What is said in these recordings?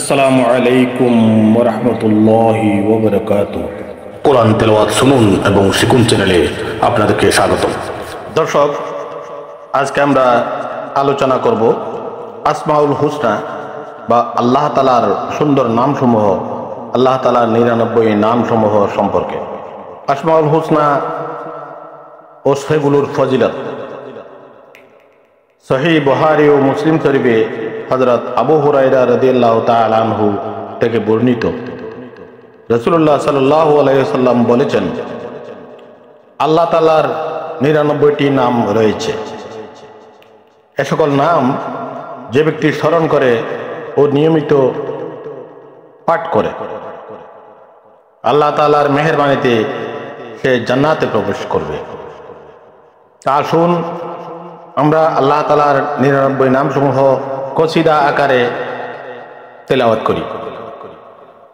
আসসালামু আলাইকুম ওয়া রাহমাতুল্লাহি ওয়া বারাকাতুহু। কোরআন তেলাওয়াত শুনুন এবং শিখুন চ্যানেলে আপনাদেরকে স্বাগতম। দর্শক, আজকে আমরা আলোচনা করব আসমাউল হুসনা বা আল্লাহ তাআলার সুন্দর নামসমূহ, আল্লাহ তাআলার 99 নামসমূহ সম্পর্কে। আসমাউল হুসনা ও সেগুলোর ফজিলত। সহিহ বুখারী ও মুসলিম শরীফে হযরত আবু হুরায়রা রাদিয়াল্লাহু তাআলা আনহু থেকে বর্ণিত, রাসূলুল্লাহ সাল্লাল্লাহু আলাইহি ওয়াসাল্লাম বলেছেন, আল্লাহ তাআলার 99টি নাম রয়েছে। এ সকল নাম যে ব্যক্তি স্মরণ করে ও নিয়মিত পাঠ করে, আল্লাহ তাআলার মেহেরবানিতে সে জান্নাতে প্রবেশ করবে। তা আসুন আমরা আল্লাহ তাআলার 99 নামসমূহ কসিদা আকারে তেলাওয়াত করি।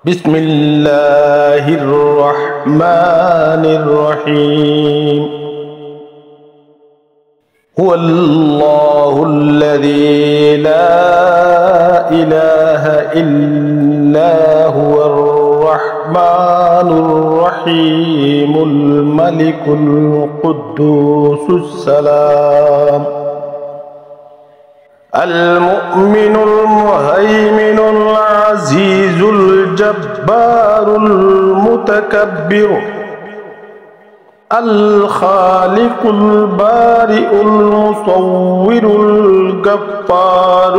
বিসমিল্লাহির রহমানির রহিম। হুয়াল্লাহুল্লাযী লা ইলাহা ইল্লা হুয়ার রহমানুর রহিমুল মালিকুল কুদ্দুসুস সালাম المؤمن المهيمن العزيز الجبار المتكبر الخالق البارئ المصور الغفار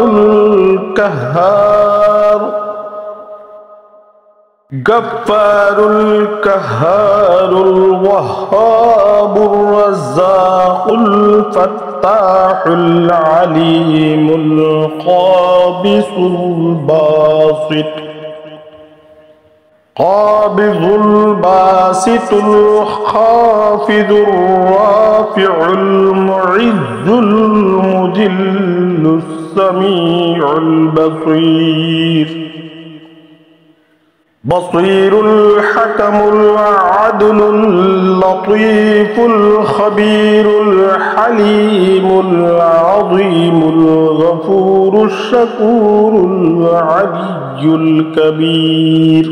القهار غفار القهار الوهاب الرزاق الفتاح العليم القابض الباسط قابض الباسط الخافض الرافع المعز المذل السميع البصير بصير الحكم العدل اللطيف الخبير الحليم العظيم الغفور الشكور العلي الكبير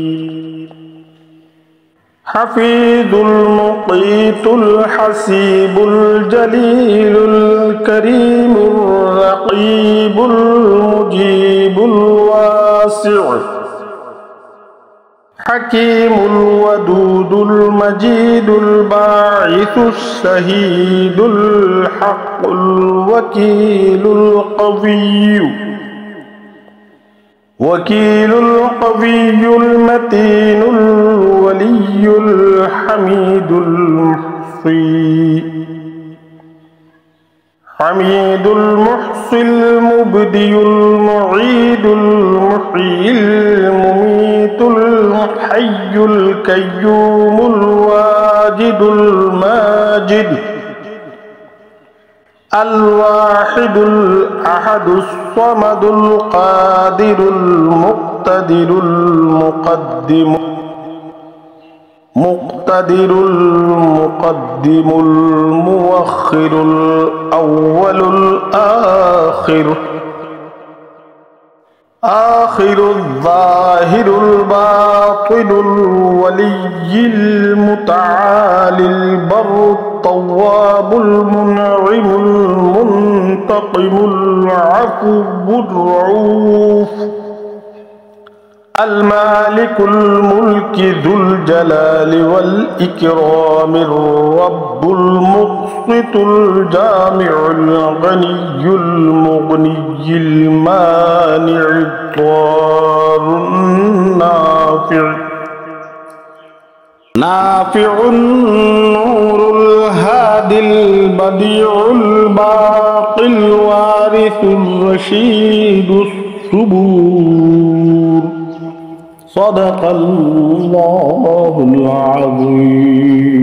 حفيظ المقيت الحسيب الجليل الكريم الرقيب المجيب الواسع حكيم الودود المجيد الباعث الشهيد الحق الوكيل القوي وكيل القوي المتين الولي الحميد المحصي حميد المحصي المبدي المعيد المحيي المميت الحي القيوم الواجد الماجد الواحد الأحد الصمد القادر المقتدر المقدم المؤخر الأول الآخر آخر الظاهر الباطن الولي المتعالي البر التواب المنعم المنتقم العفو الرؤوف المالك الملك ذو الجلال والإكرام الرب المقسط الجامع الغني المغني المانع الضار النافع نافع النور الهادي البديع الباقي الوارث الرشيد الصبور صدق الله العظيم.